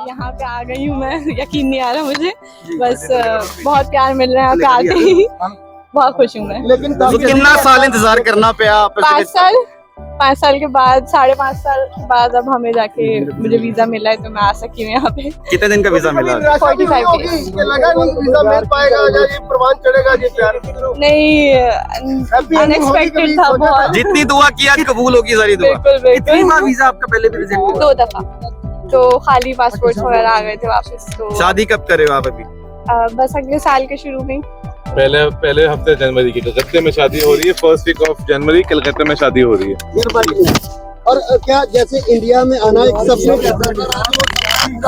यहाँ पे आ गई हूँ मैं, यकीन नहीं आ रहा मुझे, बस बहुत प्यार मिल रहा है यहाँ पे आते ही, बहुत खुश हूँ मैं। लेकिन कितना साल इंतजार करना पिया? 5 साल के बाद, 5.5 साल के बाद अब हमें जाके मुझे वीजा मिला है, तो मैं आ सकी हूँ यहाँ पे। कितने दिन का वीजा मिला? 45 days। लगा नहीं वीजा मिल पाएगा या ये प्रमाण चढ़ेगा ये प्यार? नहीं, अनएक्सपेक्टेड था बहुत। जितनी दुआ की आज कबूल होगी सारी दुआ। बिल्कुल बिल्कुल। वीजा आपका पहले भी रिजेक्ट हुआ? 2 दफा, तो खाली पासपोर्ट वगैरह आ गए थे वापस। तो शादी कब करे हो आप अभी? बस अगले साल के शुरू में। पहले हफ्ते जनवरी की कलकत्ते में शादी हो रही है। फर्स्ट वीक ऑफ जनवरी कलकत्ते में शादी हो रही है। और क्या जैसे इंडिया में आना एक सपना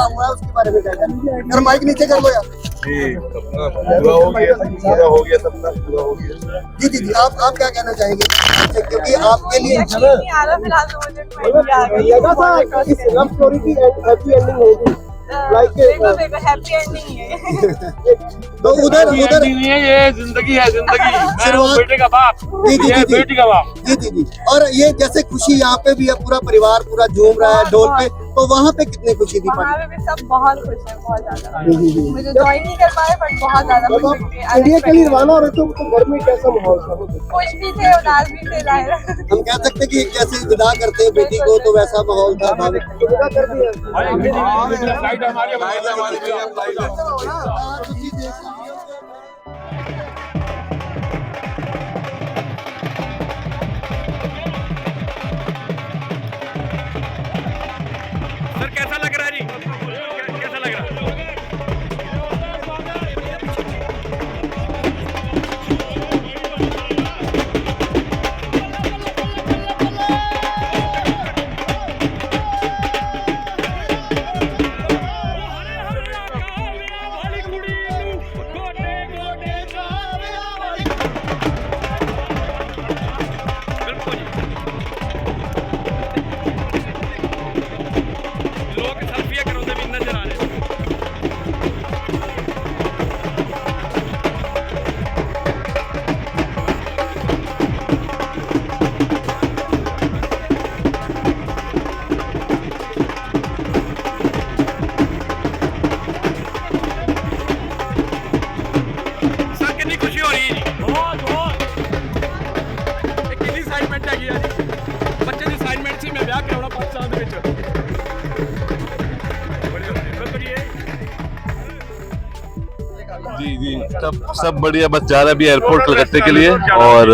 हुआ उसके बारे में क्या कहना? माइक नीचे कर लो यार। जी, सपना पूरा हो गया, पूरा हो गया, सपना पूरा हो गया। जी जी जी, आप क्या कहना चाहेंगे? क्योंकि आपके लिए नहीं आ रहा फिलहाल, तो मुझे कोई आ गई है। लगा था इस लव स्टोरी की हैप्पी एंडिंग होगी, बिल्कुल हैप्पी एंडिंग है। तो उधर नहीं है, ये जिंदगी है, जिंदगी। मैं हूं बेटे का बाप, ये बेटी का बाप। जी जी जी। और ये जैसे खुशी यहाँ पे भी है, पूरा परिवार पूरा झूम रहा है ढोल पे, तो वहाँ पे कितनी खुशी थी? वहाँ पे भी सब बहुत खुश है, बहुत ज्यादा। मुझे ज्वाइन नहीं कर पाए, बट बहुत ज्यादा खुश थे। इंडिया के लिए रवाना हो रहे थे तो घर में कैसा माहौल था? खुश भी थे, उदास भी थे। हम कह सकते कि जैसे विदा करते हैं बेटी को, तो वैसा माहौल था। विदा कर दिया। सर कैसा लग रहा है जी? कैसा लग रहा है? जी जी, सब बढ़िया। बस जा रहा है अभी एयरपोर्ट कलकत्ते के लिए। और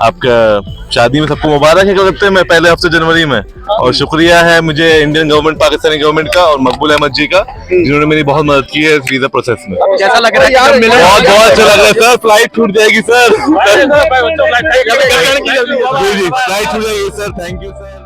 आपका शादी में सबको मुबारक है कलकत्ते में पहले हफ्ते जनवरी में। और शुक्रिया है मुझे इंडियन गवर्नमेंट, पाकिस्तानी गवर्नमेंट का और मकबूल अहमद जी का, जिन्होंने मेरी बहुत मदद की है वीजा प्रोसेस में। कैसा लग रहा है यार? बहुत बहुत अच्छा लग रहा है सर। फ्लाइट छूट जाएगी सर। जी जी, फ्लाइट छूट जाएगी सर। Thank you sir.